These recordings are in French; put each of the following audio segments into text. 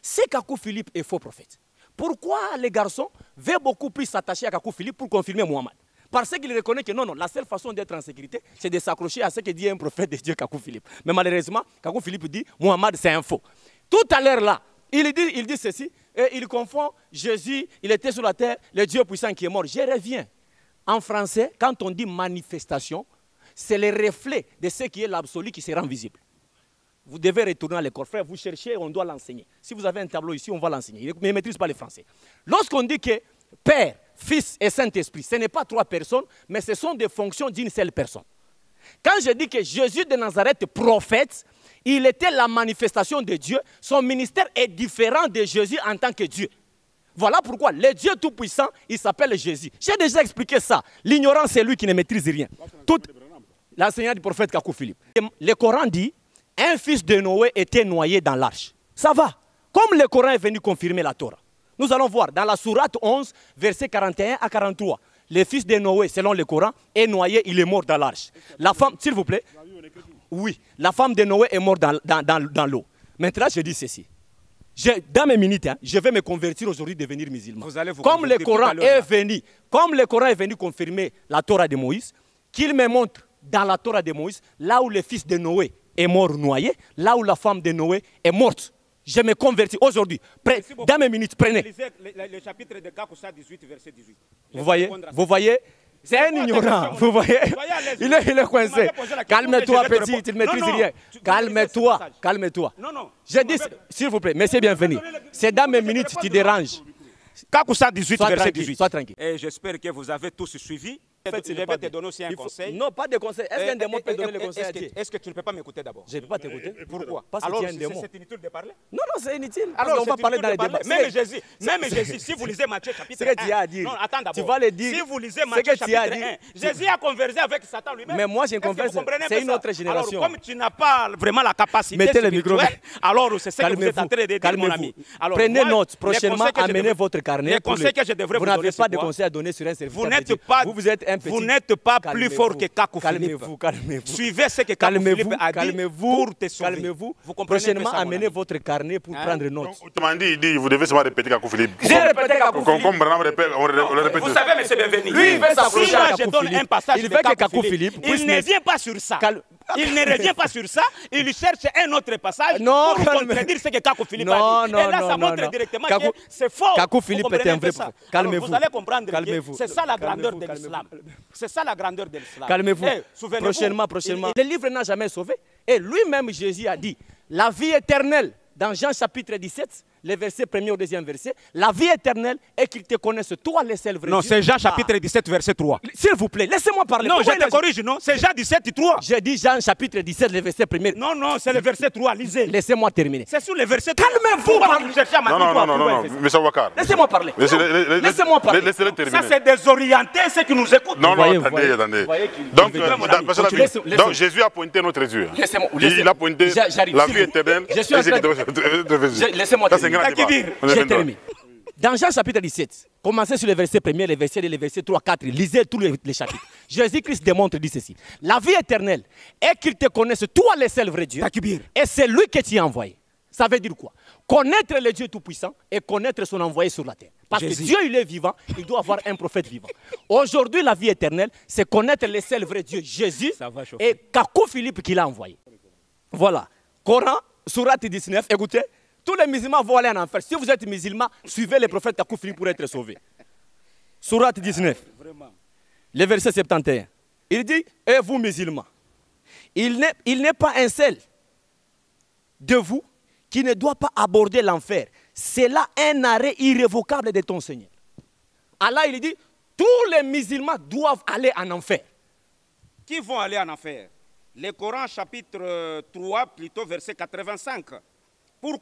C'est Kakou Philippe est faux prophète. Pourquoi les garçons veulent beaucoup plus s'attacher à Kakou Philippe pour confirmer Mohamed? Parce qu'il reconnaît que non, la seule façon d'être en sécurité, c'est de s'accrocher à ce que dit un prophète de Dieu, Kakou Philippe. Mais malheureusement, Kakou Philippe dit Mohamed, c'est un faux. Tout à l'heure là, il dit ceci, et il confond Jésus, il était sur la terre, le Dieu puissant qui est mort. Je reviens. En français, quand on dit manifestation, c'est le reflet de ce qui est l'absolu qui se rend visible. Vous devez retourner à l'école. Frère, vous cherchez, on doit l'enseigner. Si vous avez un tableau ici, on va l'enseigner. Il ne maîtrise pas le français. Lorsqu'on dit que Père, Fils et Saint-Esprit, ce n'est pas trois personnes, mais ce sont des fonctions d'une seule personne. Quand je dis que Jésus de Nazareth, prophète, il était la manifestation de Dieu, son ministère est différent de Jésus en tant que Dieu. Voilà pourquoi le Dieu Tout-Puissant, il s'appelle Jésus. J'ai déjà expliqué ça. L'ignorant, c'est lui qui ne maîtrise rien. L'enseignant du prophète Kakou Philippe. Le Coran dit, un fils de Noé était noyé dans l'arche. Ça va. Comme le Coran est venu confirmer la Torah. Nous allons voir dans la sourate 11, versets 41 à 43. Le fils de Noé, selon le Coran, est noyé, il est mort dans l'arche. La femme, s'il vous plaît. Oui, la femme de Noé est morte dans l'eau. Maintenant, je dis ceci. Dans mes minutes, je vais me convertir aujourd'hui, devenir musulman. Comme le Coran est venu confirmer la Torah de Moïse, qu'il me montre dans la Torah de Moïse, là où le fils de Noé est mort noyé, là où la femme de Noé est morte. Je me convertis aujourd'hui. Dans mes minutes, prenez. Le chapitre de Kakoussa 18, verset 18. Vous voyez, c'est un ignorant. Vous voyez, il est coincé. Calme-toi, petit, tu ne maîtrises rien. Calme-toi. Je dis, s'il vous plaît, monsieur bienvenu. C'est dans mes minutes, tu déranges. Kakoussa 18, verset 18. Sois tranquille. Et j'espère que vous avez tous suivi. Je vais te donner aussi un conseil. Non, pas de conseil. Est-ce qu'un démon peut donner le conseil à Dieu? Est-ce que tu ne peux pas m'écouter d'abord? Je ne peux pas t'écouter. Pourquoi? Parce que tu es un démon. C'est inutile de parler? Non, c'est inutile. Alors, on va parler dans les débats. Même Jésus, si vous lisez Matthieu chapitre 1. Ce que tu as à dire. Non, attends d'abord. Tu vas le dire. Si vous lisez Matthieu chapitre 1, Jésus a conversé avec Satan lui-même. Mais moi, j'ai conversé. C'est une autre génération. Alors, comme tu n'as pas vraiment la capacité mettez le micro. Alors, c'est ce que vous êtes en train de dire, mon ami. Prenez note. Prochainement, amenez votre carnet. Les conseils que je devrais vous donner. Vous n'avez pas de conseils à donner sur un service. Vous êtes un petit. Vous n'êtes pas plus fort que Kakou Philippe. Calmez-vous. Suivez ce que Kakou Philippe a dit pour te sauver. Calmez-vous. Prochainement, amenez votre carnet pour prendre note. Autrement dit, il dit, vous devez seulement répéter Kakou Philippe. J'ai répété Kakou Philippe. Comme Branham répète, on le répète. Vous savez, monsieur Bienvenu. Lui, il veut s'approcher à Kakou un passage Philippe. Il veut que Kakou Philippe. Il ne revient pas sur ça. Il ne revient pas sur ça, il cherche un autre passage pour contredire ce que Kakou Philippe a dit. Et là, ça montre directement que c'est faux. Kakou Philippe est un vrai prophète. Calmez-vous. Vous allez comprendre que c'est ça la grandeur de l'islam. C'est ça la grandeur de l'islam. Calmez-vous. Prochainement. Le livre n'a jamais sauvé. Et lui-même, Jésus a dit, la vie éternelle, dans Jean chapitre 17, le verset 1er au 2e verset, la vie éternelle est qu'ils te connaissent, toi les seuls vrais. Non, c'est Jean chapitre 17, verset 3. S'il vous plaît, laissez-moi parler. Non, je te corrige, non, c'est Jean 17, 3. J'ai dit Jean chapitre 17, le verset 1er. Non, c'est le verset 3, lisez. Laissez-moi terminer. C'est sur le verset 3. Calmez-vous. Non, monsieur Wakar. Laissez-moi parler. Laissez-moi parler. Laissez-le terminer. Ça, c'est désorienté, ceux qui nous écoutent. Non, attendez. Donc, Jésus a pointé notre Dieu. Il a pointé la vie éternelle. Laissez-moi terminer. Je termine. Dans Jean chapitre 17, commencez sur le verset 1er, les versets 3, 4, lisez tous les chapitres. Jésus-Christ démontre, dit ceci. La vie éternelle est qu'ils te connaissent, toi les seuls vrais dieux, et c'est lui que tu as envoyé. Ça veut dire quoi? Connaître le Dieu Tout-Puissant et connaître son envoyé sur la terre. Parce que Dieu, il est vivant, il doit avoir un prophète vivant. Aujourd'hui, la vie éternelle, c'est connaître le seul vrai Dieu, Jésus, et Kakou Philippe qui l'a envoyé. Voilà. Coran, sourate 19, écoutez. Tous les musulmans vont aller en enfer. Si vous êtes musulman, suivez le prophète Kakou Philippe pour être sauvé. Sourate 19, le verset 71. Il dit, et vous musulmans, il n'est pas un seul de vous qui ne doit pas aborder l'enfer. C'est là un arrêt irrévocable de ton Seigneur. Allah, il dit, tous les musulmans doivent aller en enfer. Qui vont aller en enfer? Le Coran chapitre 3, plutôt verset 85. Pour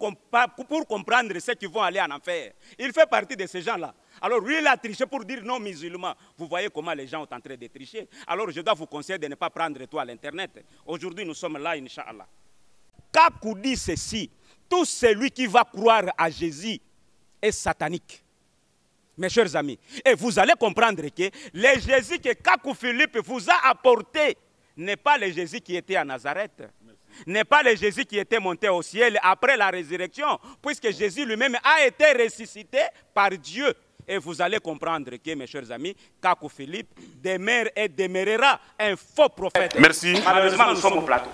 comprendre ceux qui vont aller en enfer. Il fait partie de ces gens-là. Alors lui, il a triché pour dire non musulmans. Vous voyez comment les gens sont en train de tricher. Alors je dois vous conseiller de ne pas prendre tout à l'internet. Aujourd'hui, nous sommes là, Inch'Allah. Kakou dit ceci. Tout celui qui va croire à Jésus est satanique. Mes chers amis. Et vous allez comprendre que le Jésus que Kakou Philippe vous a apporté n'est pas le Jésus qui était à Nazareth. n'est pas le Jésus qui était monté au ciel après la résurrection, puisque Jésus lui-même a été ressuscité par Dieu. Et vous allez comprendre que, mes chers amis, Kakou Philippe demeure et demeurera un faux prophète. Merci. Malheureusement, nous sommes au plateau.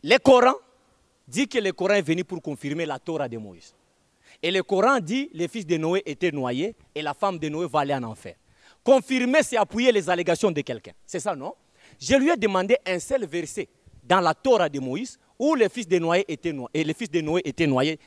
Le Coran dit que le Coran est venu pour confirmer la Torah de Moïse. Et le Coran dit que les fils de Noé étaient noyés et la femme de Noé va aller en enfer. Confirmer, c'est appuyer les allégations de quelqu'un. C'est ça, non? Je lui ai demandé un seul verset dans la Torah de Moïse où les fils de Noé étaient noyés. Et les fils de Noé étaient noyés.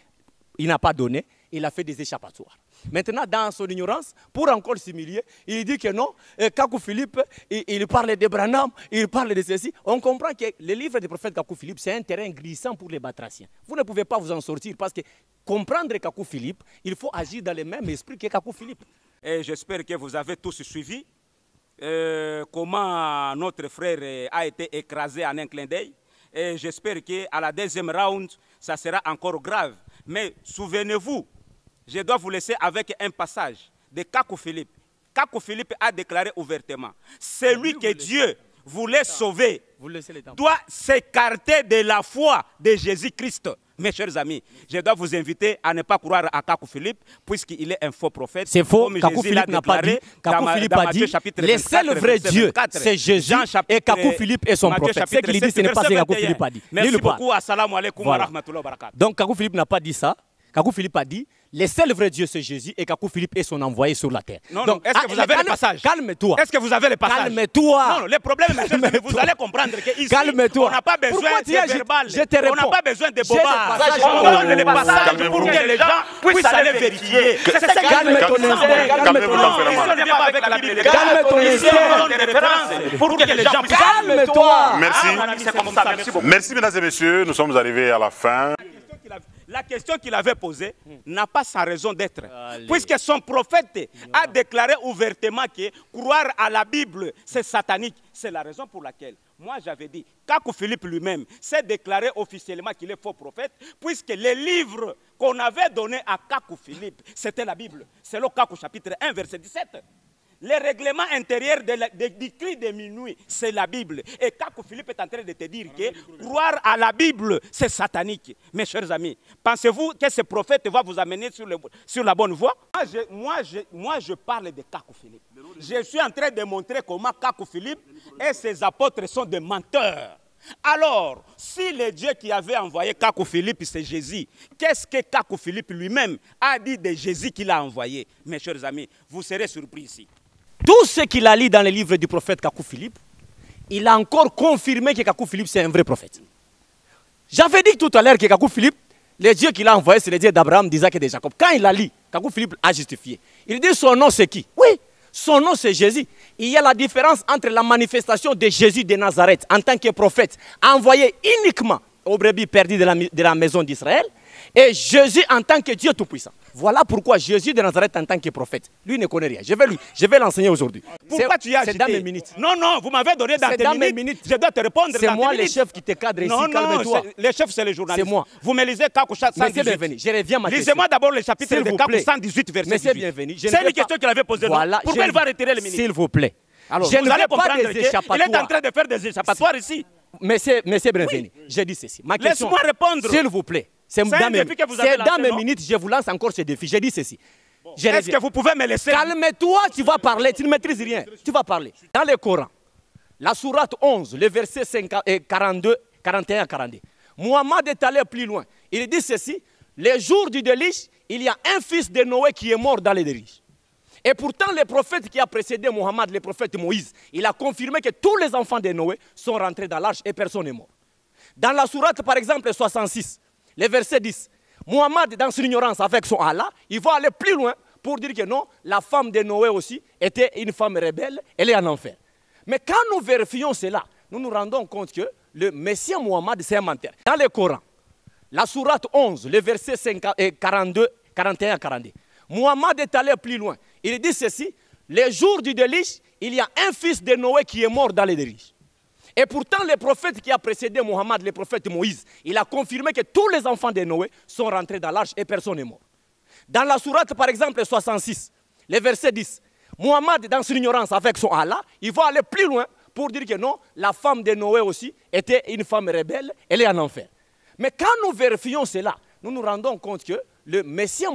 Il n'a pas donné. Il a fait des échappatoires. Maintenant, dans son ignorance, pour encore s'humilier, il dit que non, Kakou Philippe, il parle de Branham, il parle de ceci. On comprend que le livre du prophète Kakou Philippe, c'est un terrain glissant pour les batraciens. Vous ne pouvez pas vous en sortir parce que comprendre Kakou Philippe, il faut agir dans le même esprit que Kakou Philippe. Et j'espère que vous avez tous suivi comment notre frère a été écrasé en un clin d'œil. Et j'espère qu'à la deuxième round, ça sera encore grave. Mais souvenez-vous, je dois vous laisser avec un passage de Kakou Philippe. Kakou Philippe a déclaré ouvertement, celui que Dieu voulait sauver doit s'écarter de la foi de Jésus-Christ. Mes chers amis, je dois vous inviter à ne pas croire à Kakou Philippe, puisqu'il est un faux prophète. C'est faux, Kakou Philippe n'a pas dit. Kakou Philippe a dit, le seul vrai Dieu, c'est Jésus, et Kakou Philippe est son prophète. Ce qu'il dit, ce n'est pas ce que Kakou Philippe a dit. Merci beaucoup, assalamu alaikum wa rahmatullahi wa barakatuh. Donc Kakou Philippe n'a pas dit ça. Kakou Philippe a dit, le seul vrai Dieu c'est Jésus et Kakou Philippe est son envoyé sur la terre. Non, donc, est-ce que vous avez le passage? Calme-toi. Est-ce que vous avez le passage? Calme-toi. Non, le problème, vous allez comprendre qu'ici, on n'a pas besoin de verbal. On n'a pas besoin de bobards. On donne le passage pour que les gens puissent aller vérifier. Calme ton esprit. Calmez-vous tempérament. Calme ton esprit. Pour que les gens puissent. Calme-toi. Merci. Merci, mesdames et messieurs. Nous sommes arrivés à la fin. La question qu'il avait posée n'a pas sa raison d'être. Puisque son prophète a déclaré ouvertement que croire à la Bible, c'est satanique. C'est la raison pour laquelle, moi j'avais dit, Kakou Philippe lui-même s'est déclaré officiellement qu'il est faux prophète, puisque les livres qu'on avait donnés à Kakou Philippe, c'était la Bible. C'est le Kakou chapitre 1, verset 17. Le règlement intérieur du cri de minuit, c'est la Bible. Et Kakou Philippe est en train de te dire que croire à la Bible, c'est satanique. Mes chers amis, pensez-vous que ce prophète va vous amener sur la bonne voie? Moi, je parle de Kakou Philippe. Je suis en train de montrer comment Kakou Philippe et ses apôtres sont des menteurs. Alors, si le Dieu qui avait envoyé Kakou Philippe, c'est Jésus, qu'est-ce que Kakou Philippe lui-même a dit de Jésus qu'il a envoyé? Mes chers amis, vous serez surpris ici. Tout ce qu'il a lu dans les livres du prophète Kakou Philippe, il a encore confirmé que Kakou Philippe c'est un vrai prophète. J'avais dit tout à l'heure que Kakou Philippe, le Dieu qu'il a envoyé, c'est le Dieu d'Abraham, d'Isaac et de Jacob. Quand il a lu, Kakou Philippe a justifié. Il dit son nom c'est qui? Oui, son nom c'est Jésus. Il y a la différence entre la manifestation de Jésus de Nazareth en tant que prophète, envoyé uniquement aux brebis perdues de la maison d'Israël, et Jésus en tant que Dieu Tout-Puissant. Voilà pourquoi Jésus de Nazareth en tant que prophète, lui ne connaît rien. Je vais l'enseigner aujourd'hui. Pourquoi tu y as C'est dans mes minutes. Non, non, vous m'avez donné dans tes minutes. Je dois te répondre dans tes minutes. C'est moi le chef qui te cadre ici, calme-toi. Le chef c'est le journaliste. C'est moi. Vous me lisez Kakou 118. Monsieur bienvenu, je reviens à ma question. Lisez-moi d'abord le chapitre de Kakou 118, verset 18. Monsieur bienvenu. C'est une question qu'il avait posée. Voilà, pourquoi il va retirer les minutes? S'il vous plaît. Alors, je ne vais comprendre pas des échappatoires. Il est en train de faire des échappatoires ici. Monsieur bienvenu, j'ai dit ceci. Ma question, laisse-moi répondre. s'il vous plaît. C'est dans mes minutes, je vous lance encore ce défi. J'ai dit ceci. Est-ce que vous pouvez me laisser? Calme-toi, tu vas parler, tu ne maîtrises rien. Tu vas parler. Dans le Coran, la sourate 11, le verset 41 à 42, Muhammad est allé plus loin. Il dit ceci, les jours du déluge, il y a un fils de Noé qui est mort dans le déluge. Et pourtant, le prophète qui a précédé Muhammad, le prophète Moïse, il a confirmé que tous les enfants de Noé sont rentrés dans l'arche et personne n'est mort. Dans la sourate, par exemple, 66, le verset 10, Muhammad, dans son ignorance avec son Allah, il va aller plus loin pour dire que non, la femme de Noé aussi était une femme rebelle, elle est en enfer. Mais quand nous vérifions cela, nous nous rendons compte que le Messie Muhammad, c'est un menteur. Dans le Coran, la sourate 11, le verset 41 à 42, Muhammad est allé plus loin. Il dit ceci, les jours du déluge, il y a un fils de Noé qui est mort dans le déluge. Et pourtant, le prophète qui a précédé Muhammad, le prophète Moïse, il a confirmé que tous les enfants de Noé sont rentrés dans l'arche et personne n'est mort. Dans la sourate, par exemple, 66, le verset 10, Muhammad, dans son ignorance avec son Allah, il va aller plus loin pour dire que non, la femme de Noé aussi était une femme rebelle, elle est en enfer. Mais quand nous vérifions cela, nous nous rendons compte que le Messie